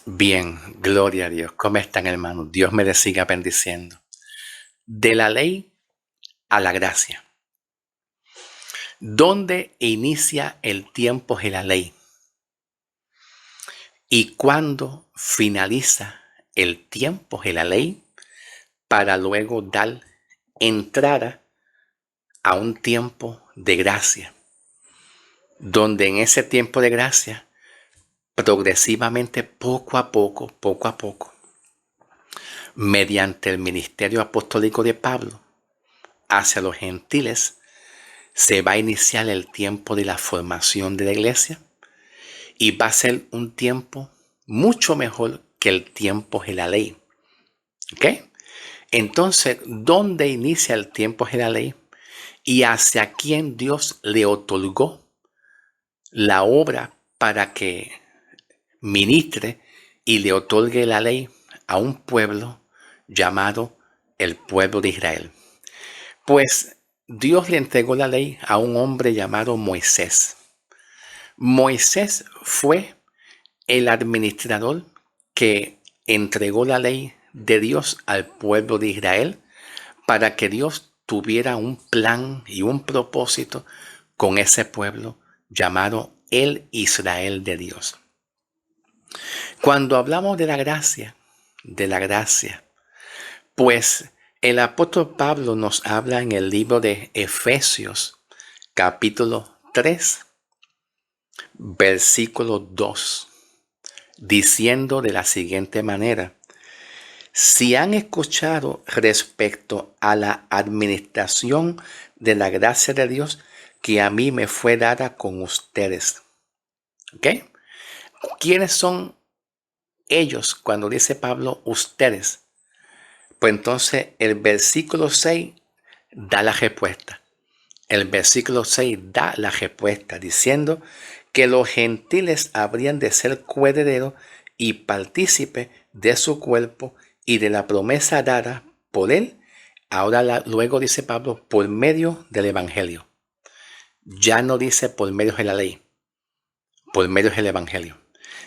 Bien, gloria a Dios. ¿Cómo están, hermanos? Dios me les siga bendiciendo. De la ley a la gracia. ¿Dónde inicia el tiempo de la ley? ¿Y cuándo finaliza el tiempo de la ley para luego dar entrada a un tiempo de gracia? Donde en ese tiempo de gracia, progresivamente, poco a poco, mediante el ministerio apostólico de Pablo hacia los gentiles, se va a iniciar el tiempo de la formación de la iglesia y va a ser un tiempo mucho mejor que el tiempo de la ley. ¿Ok? Entonces, ¿dónde inicia el tiempo de la ley? Y hacia quién Dios le otorgó la obra para que ministre y le otorgue la ley a un pueblo llamado el pueblo de Israel. Pues Dios le entregó la ley a un hombre llamado Moisés. Moisés fue el administrador que entregó la ley de Dios al pueblo de Israel para que Dios tuviera un plan y un propósito con ese pueblo llamado el Israel de Dios. Cuando hablamos de la gracia, pues el apóstol Pablo nos habla en el libro de Efesios, capítulo 3, versículo 2, diciendo de la siguiente manera: si han escuchado respecto a la administración de la gracia de Dios que a mí me fue dada con ustedes. ¿Ok? ¿Quiénes son ellos cuando dice Pablo ustedes? Pues entonces el versículo 6 da la respuesta. El versículo 6 da la respuesta diciendo que los gentiles habrían de ser coherederos y partícipe de su cuerpo y de la promesa dada por él. Ahora luego dice Pablo, por medio del evangelio. Ya no dice por medio de la ley, por medio del evangelio.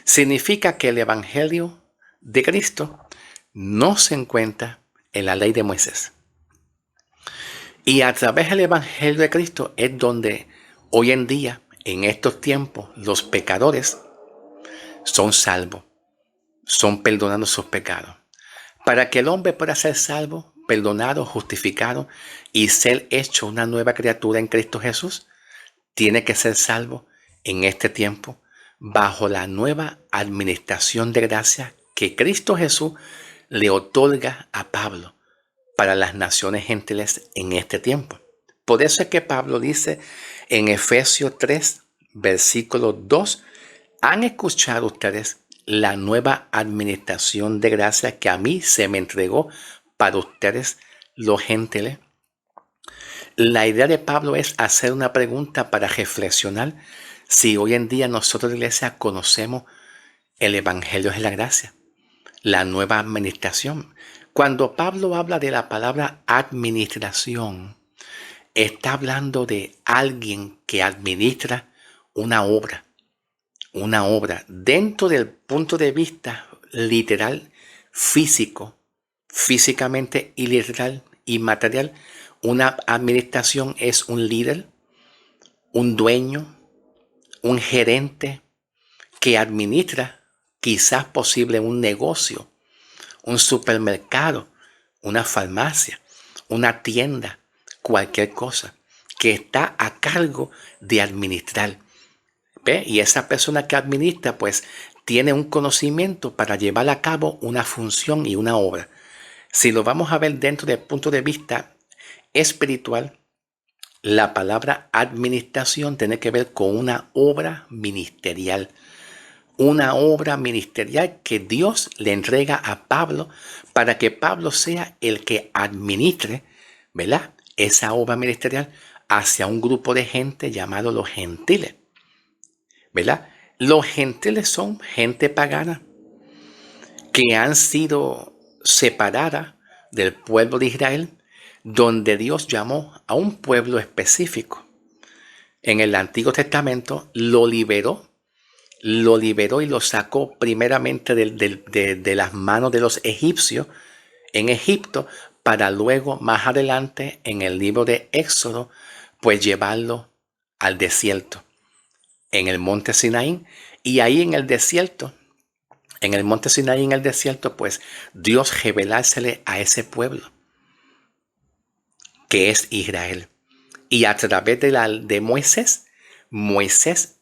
Significa que el evangelio de Cristo no se encuentra en la ley de Moisés. Y a través del evangelio de Cristo es donde hoy en día, en estos tiempos, los pecadores son salvos, son perdonados sus pecados. Para que el hombre pueda ser salvo, perdonado, justificado y ser hecho una nueva criatura en Cristo Jesús, tiene que ser salvo en este tiempo bajo la nueva administración de gracia que Cristo Jesús le otorga a Pablo para las naciones gentiles en este tiempo. Por eso es que Pablo dice en Efesios 3, versículo 2, ¿han escuchado ustedes la nueva administración de gracia que a mí se me entregó para ustedes, los gentiles? La idea de Pablo es hacer una pregunta para reflexionar si hoy en día nosotros, iglesia, conocemos el Evangelio de la gracia, la nueva administración. Cuando Pablo habla de la palabra administración, está hablando de alguien que administra una obra dentro del punto de vista literal, físico, físicamente y literal y material. Una administración es un líder, un dueño, un gerente que administra quizás posible un negocio, un supermercado, una farmacia, una tienda, cualquier cosa, que está a cargo de administrar. ¿Ve? Y esa persona que administra, pues, tiene un conocimiento para llevar a cabo una función y una obra. Si lo vamos a ver dentro del punto de vista espiritual, la palabra administración tiene que ver con una obra ministerial. Una obra ministerial que Dios le entrega a Pablo para que Pablo sea el que administre, ¿verdad?, esa obra ministerial hacia un grupo de gente llamado los gentiles, ¿verdad? Los gentiles son gente pagana que han sido separadas del pueblo de Israel, donde Dios llamó a un pueblo específico. En el Antiguo Testamento lo liberó lo liberó y lo sacó primeramente de las manos de los egipcios en Egipto, para luego más adelante en el libro de Éxodo, pues llevarlo al desierto, en el monte Sinaí. Y ahí en el desierto, en el monte Sinaí, en el desierto, pues Dios revelársele a ese pueblo que es Israel. Y a través de Moisés, Moisés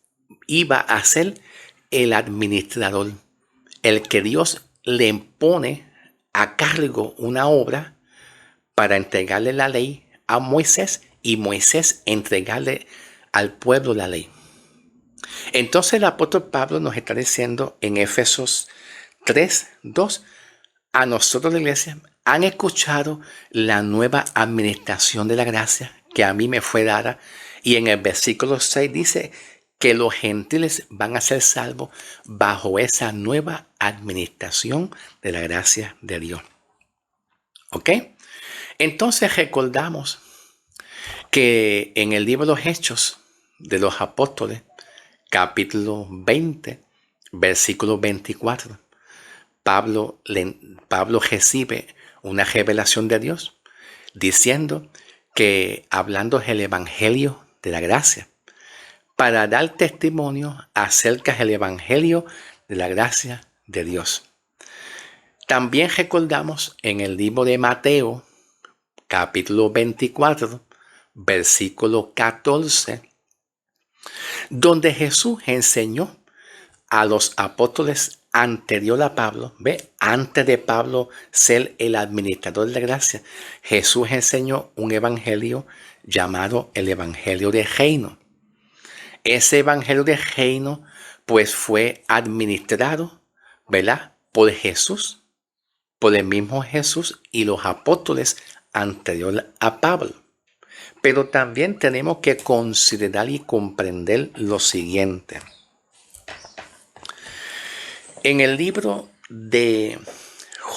iba a ser el administrador, el que Dios le impone a cargo una obra para entregarle la ley a Moisés y Moisés entregarle al pueblo la ley. Entonces el apóstol Pablo nos está diciendo en Efesios 3:2, a nosotros la iglesia han escuchado la nueva administración de la gracia que a mí me fue dada, y en el versículo 6 dice que los gentiles van a ser salvos bajo esa nueva administración de la gracia de Dios. ¿Ok? Entonces recordamos que en el libro de los Hechos de los Apóstoles, capítulo 20, versículo 24, Pablo recibe una revelación de Dios diciendo que hablando el evangelio de la gracia, para dar testimonio acerca del evangelio de la gracia de Dios. También recordamos en el libro de Mateo, capítulo 24, versículo 14, donde Jesús enseñó a los apóstoles anterior a Pablo, antes de Pablo ser el administrador de la gracia, Jesús enseñó un evangelio llamado el evangelio de reino. Ese evangelio de reino pues fue administrado, ¿verdad?, por Jesús, por el mismo Jesús y los apóstoles anterior a Pablo. Pero también tenemos que considerar y comprender lo siguiente. En el libro de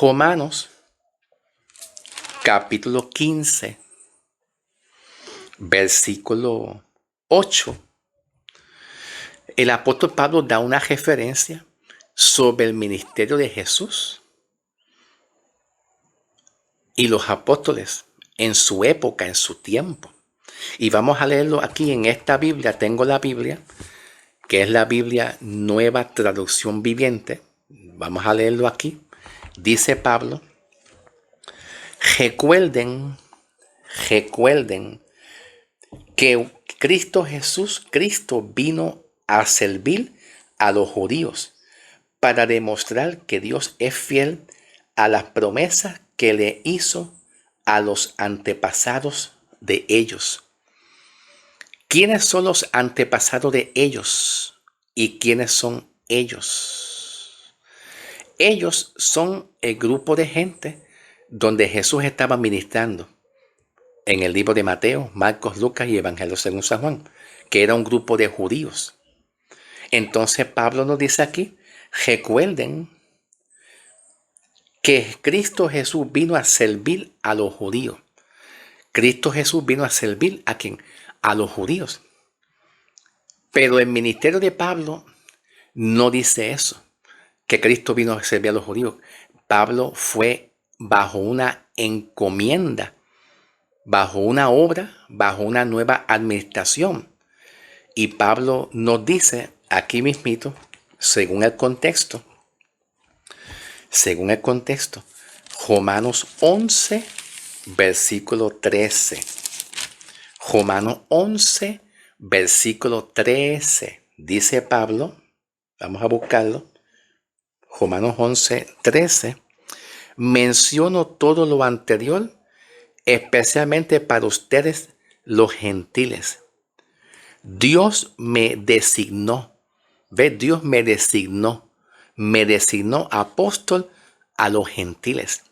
Romanos, capítulo 15, versículo 8, el apóstol Pablo da una referencia sobre el ministerio de Jesús y los apóstoles en su época, en su tiempo. Y vamos a leerlo aquí en esta Biblia. Tengo la Biblia, que es la Biblia Nueva Traducción Viviente. Vamos a leerlo aquí. Dice Pablo: recuerden que Cristo vino a servir a los judíos para demostrar que Dios es fiel a las promesas que le hizo a los antepasados de ellos. ¿Quiénes son los antepasados de ellos? ¿Y quiénes son ellos? Ellos son el grupo de gente donde Jesús estaba ministrando en el libro de Mateo, Marcos, Lucas y Evangelio según San Juan, que era un grupo de judíos. Entonces Pablo nos dice aquí: recuerden que Cristo Jesús vino a servir a los judíos. Cristo Jesús vino a servir a ¿quién? A los judíos. Pero el ministerio de Pablo no dice eso, que Cristo vino a servir a los judíos. Pablo fue bajo una encomienda, bajo una obra, bajo una nueva administración. Y Pablo nos dice aquí mismito, según el contexto, Romanos 11, versículo 13. Romanos 11, versículo 13. Dice Pablo, vamos a buscarlo. Romanos 11, 13. Menciono todo lo anterior, especialmente para ustedes los gentiles. Dios me designó, Dios me designó apóstol a los gentiles.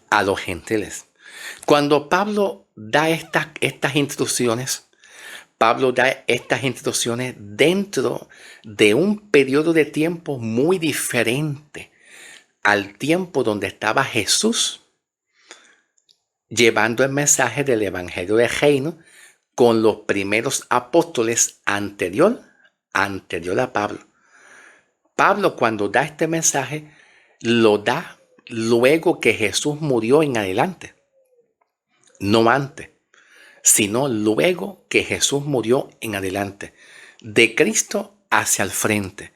A los gentiles. Cuando Pablo da estas instrucciones, Pablo da estas instrucciones dentro de un periodo de tiempo muy diferente al tiempo donde estaba Jesús llevando el mensaje del evangelio del reino con los primeros apóstoles anterior anterior a Pablo. Pablo, cuando da este mensaje, lo da luego que Jesús murió en adelante, no antes, sino luego que Jesús murió en adelante, de Cristo hacia el frente.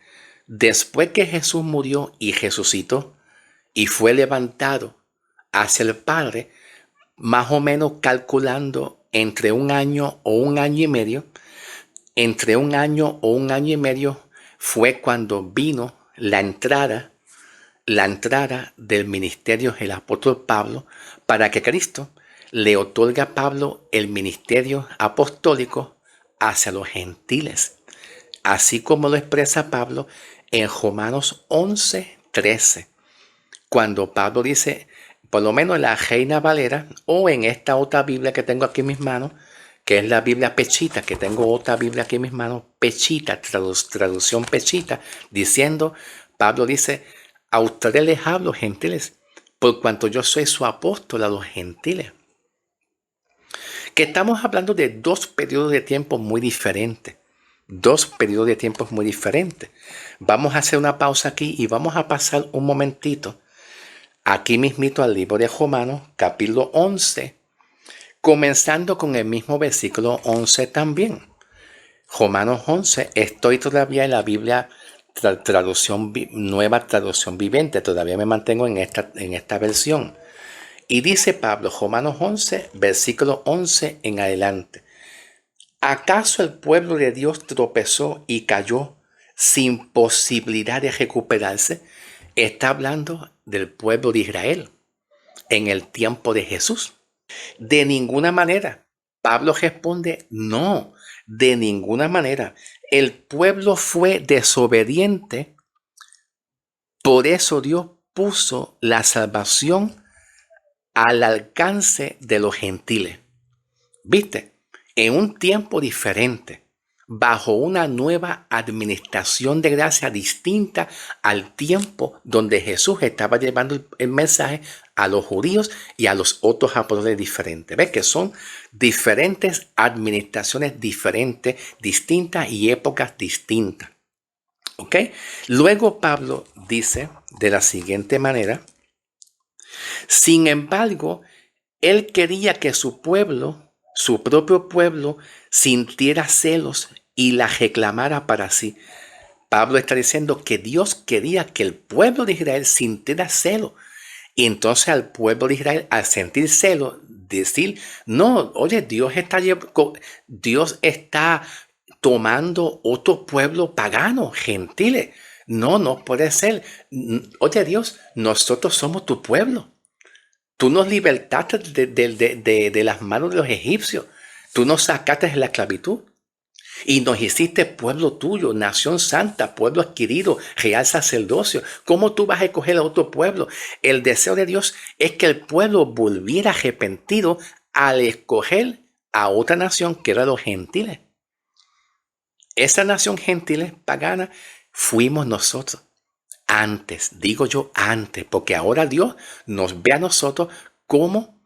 Después que Jesús murió y resucitó y fue levantado hacia el Padre, más o menos calculando entre un año o un año y medio, entre un año o un año y medio fue cuando vino la entrada del ministerio del apóstol Pablo, para que Cristo le otorga a Pablo el ministerio apostólico hacia los gentiles, así como lo expresa Pablo en Romanos 11:13, cuando Pablo dice, por lo menos en la Reina Valera, o en esta otra Biblia que tengo aquí en mis manos, que es la Biblia Pechita, que tengo otra Biblia aquí en mis manos, Pechita, traducción Pechita, diciendo, Pablo dice, a ustedes les hablo, gentiles, por cuanto yo soy su apóstol a los gentiles. Que estamos hablando de dos periodos de tiempo muy diferentes. Dos periodos de tiempo muy diferentes. Vamos a hacer una pausa aquí y vamos a pasar un momentito aquí mismito al libro de Romanos, capítulo 11, comenzando con el mismo versículo 11 también. Romanos 11, estoy todavía en la Biblia nueva traducción viviente, todavía me mantengo en esta versión. Y dice Pablo, Romanos 11, versículo 11 en adelante. ¿Acaso el pueblo de Dios tropezó y cayó sin posibilidad de recuperarse? Está hablando del pueblo de Israel en el tiempo de Jesús. De ninguna manera. Pablo responde, no, de ninguna manera. El pueblo fue desobediente, por eso Dios puso la salvación al alcance de los gentiles. ¿Viste? En un tiempo diferente, bajo una nueva administración de gracia distinta al tiempo donde Jesús estaba llevando el mensaje a los judíos y a los otros apóstoles diferentes. ¿Ves? Que son diferentes administraciones diferentes, distintas y épocas distintas. ¿Ok? Luego Pablo dice de la siguiente manera, sin embargo, él quería que su pueblo, su propio pueblo, sintiera celos y la reclamara para sí. Pablo está diciendo que Dios quería que el pueblo de Israel sintiera celo. Y entonces al pueblo de Israel, al sentir celo, decir, no, oye, Dios está tomando otro pueblo pagano, gentiles. No, no puede ser. Oye, Dios, nosotros somos tu pueblo. Tú nos libertaste de las manos de los egipcios. Tú nos sacaste de la esclavitud y nos hiciste pueblo tuyo, nación santa, pueblo adquirido, real sacerdocio. ¿Cómo tú vas a escoger a otro pueblo? El deseo de Dios es que el pueblo volviera arrepentido al escoger a otra nación que era los gentiles. Esa nación gentiles pagana fuimos nosotros. Antes, digo yo antes, porque ahora Dios nos ve a nosotros como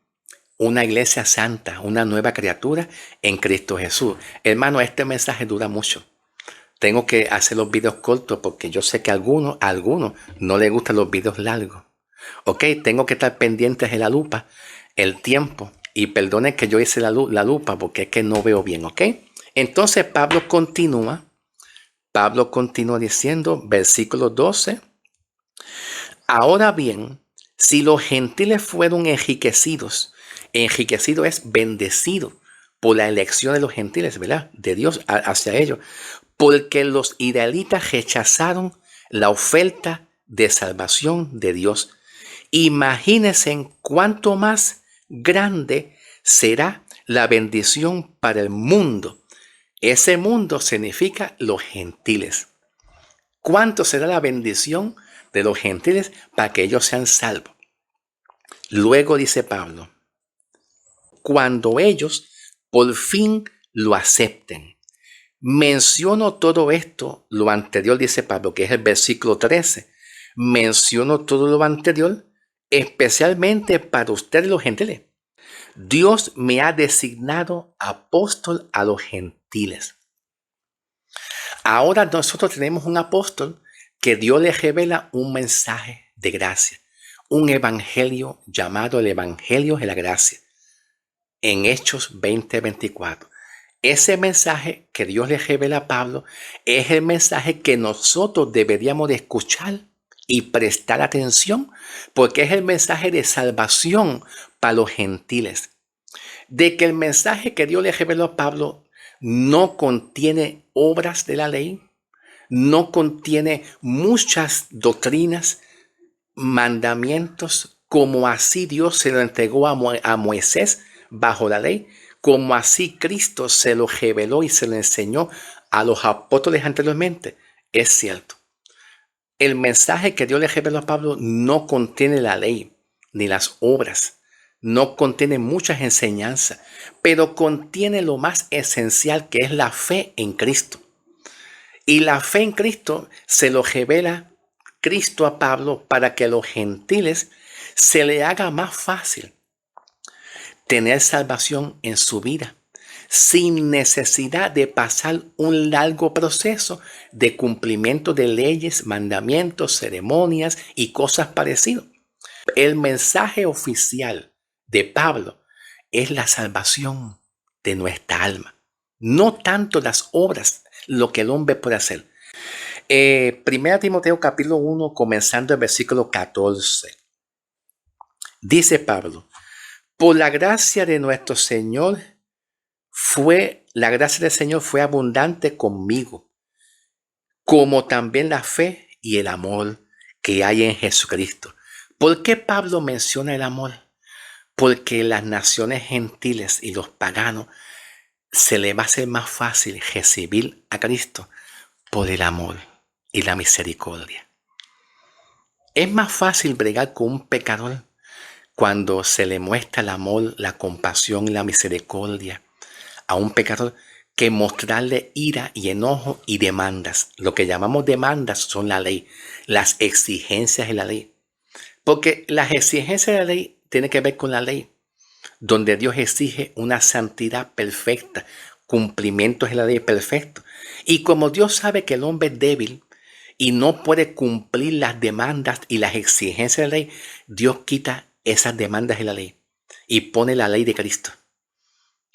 una iglesia santa, una nueva criatura en Cristo Jesús. Hermano, este mensaje dura mucho. Tengo que hacer los videos cortos porque yo sé que a algunos no les gustan los videos largos. Ok, tengo que estar pendientes de la lupa, el tiempo. Y perdonen que yo hice la lupa porque es que no veo bien, ok. Entonces Pablo continúa diciendo, versículo 12. Ahora bien, si los gentiles fueron enriquecido es bendecido por la elección de los gentiles, ¿verdad? De Dios hacia ellos, porque los israelitas rechazaron la oferta de salvación de Dios. Imagínense en cuánto más grande será la bendición para el mundo. Ese mundo significa los gentiles. ¿Cuánto será la bendición de los gentiles para que ellos sean salvos? Luego dice Pablo, cuando ellos por fin lo acepten. Menciono todo esto, lo anterior dice Pablo, que es el versículo 13. Menciono todo lo anterior, especialmente para ustedes los gentiles. Dios me ha designado apóstol a los gentiles. Ahora nosotros tenemos un apóstol que Dios le revela un mensaje de gracia, un evangelio llamado el Evangelio de la Gracia, en Hechos 20:24. Ese mensaje que Dios le revela a Pablo es el mensaje que nosotros deberíamos de escuchar y prestar atención, porque es el mensaje de salvación para los gentiles. De que el mensaje que Dios le reveló a Pablo no contiene obras de la ley, no contiene muchas doctrinas, mandamientos, como así Dios se lo entregó a Moisés bajo la ley, como así Cristo se lo reveló y se lo enseñó a los apóstoles anteriormente. Es cierto. El mensaje que Dios le reveló a Pablo no contiene la ley ni las obras, no contiene muchas enseñanzas, pero contiene lo más esencial, que es la fe en Cristo. Y la fe en Cristo se lo revela Cristo a Pablo para que a los gentiles se le haga más fácil tener salvación en su vida, sin necesidad de pasar un largo proceso de cumplimiento de leyes, mandamientos, ceremonias y cosas parecidas. El mensaje oficial de Pablo es la salvación de nuestra alma, no tanto las obras, lo que el hombre puede hacer. 1 Timoteo capítulo 1, comenzando el versículo 14. Dice Pablo: por la gracia de nuestro Señor la gracia del Señor fue abundante conmigo, como también la fe y el amor que hay en Jesucristo. ¿Por qué Pablo menciona el amor? Porque las naciones gentiles y los paganos se les va a hacer más fácil recibir a Cristo por el amor y la misericordia. Es más fácil bregar con un pecador cuando se le muestra el amor, la compasión y la misericordia a un pecador, que mostrarle ira y enojo y demandas. Lo que llamamos demandas son la ley, las exigencias de la ley. Porque las exigencias de la ley tienen que ver con la ley, donde Dios exige una santidad perfecta, cumplimientos de la ley perfectos. Y como Dios sabe que el hombre es débil y no puede cumplir las demandas y las exigencias de la ley, Dios quita esas demandas de la ley y pone la ley de Cristo.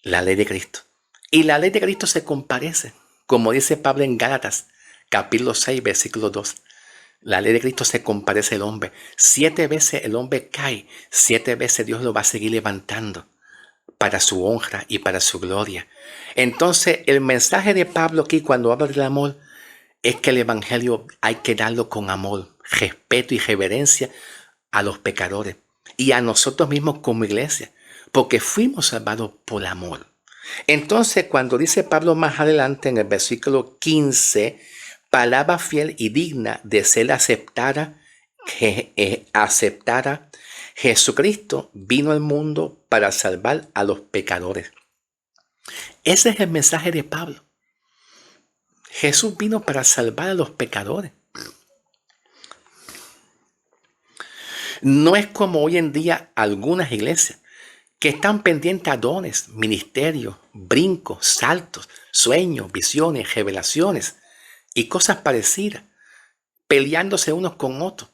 La ley de Cristo. Y la ley de Cristo se comparece, como dice Pablo en Gálatas, capítulo 6, versículo 2. La ley de Cristo se comparece al hombre. 7 veces el hombre cae, 7 veces Dios lo va a seguir levantando para su honra y para su gloria. Entonces, el mensaje de Pablo aquí, cuando habla del amor, es que el evangelio hay que darlo con amor, respeto y reverencia a los pecadores y a nosotros mismos como iglesia, porque fuimos salvados por amor. Entonces, cuando dice Pablo más adelante en el versículo 15, palabra fiel y digna de ser aceptada, Jesucristo vino al mundo para salvar a los pecadores. Ese es el mensaje de Pablo. Jesús vino para salvar a los pecadores. No es como hoy en día algunas iglesias que están pendientes a dones, ministerios, brincos, saltos, sueños, visiones, revelaciones y cosas parecidas, peleándose unos con otros.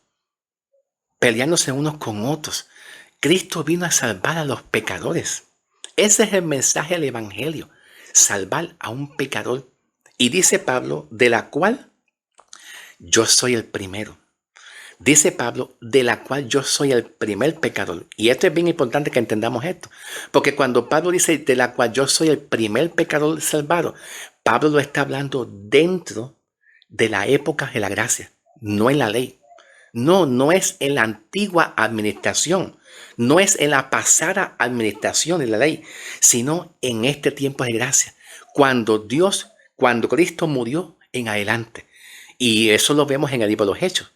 Cristo vino a salvar a los pecadores. Ese es el mensaje del evangelio, salvar a un pecador. Y dice Pablo, de la cual yo soy el primero. Dice Pablo, de la cual yo soy el primer pecador. Y esto es bien importante que entendamos esto. Porque cuando Pablo dice, de la cual yo soy el primer pecador salvado, Pablo lo está hablando dentro de la época de la gracia, no en la ley. No es en la antigua administración, no es en la pasada administración de la ley, sino en este tiempo de gracia. Cuando Cristo murió en adelante. Y eso lo vemos en el libro de los Hechos.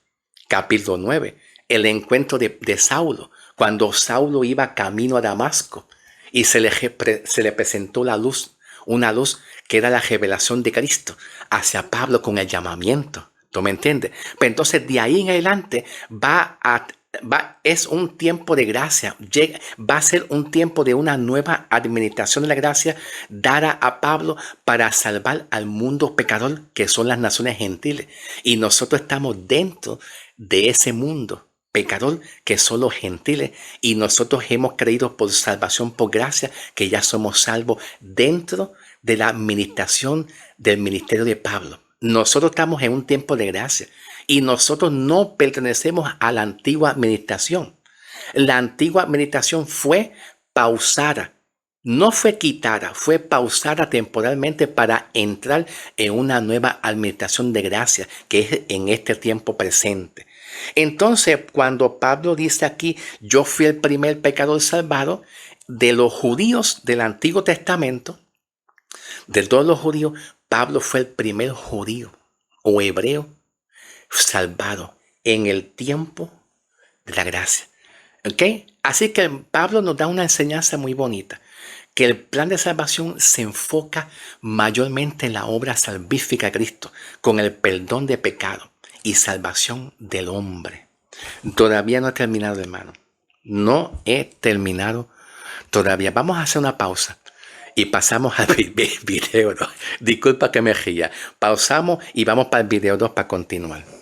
Capítulo 9, el encuentro de Saulo, cuando Saulo iba camino a Damasco y se le presentó la luz, una luz que era la revelación de Cristo hacia Pablo con el llamamiento. ¿Tú me entiendes? Pero entonces de ahí en adelante va a es un tiempo de gracia. Va a ser un tiempo de una nueva administración de la gracia dada a Pablo para salvar al mundo pecador, que son las naciones gentiles. Y nosotros estamos dentro de ese mundo pecador, que son los gentiles. Y nosotros hemos creído por salvación, por gracia, que ya somos salvos dentro de la administración del ministerio de Pablo. Nosotros estamos en un tiempo de gracia. Y nosotros no pertenecemos a la antigua administración. La antigua administración fue pausada, no fue quitada, fue pausada temporalmente para entrar en una nueva administración de gracia, que es en este tiempo presente. Entonces, cuando Pablo dice aquí, yo fui el primer pecador salvado, de los judíos del Antiguo Testamento, de todos los judíos, Pablo fue el primer judío o hebreo salvado en el tiempo de la gracia. ¿Ok? Así que Pablo nos da una enseñanza muy bonita, que el plan de salvación se enfoca mayormente en la obra salvífica de Cristo, con el perdón de pecado y salvación del hombre. Todavía no he terminado, hermano. No he terminado todavía. Vamos a hacer una pausa y pasamos al video 2. Disculpa que me ría. Pausamos y vamos para el video 2 para continuar.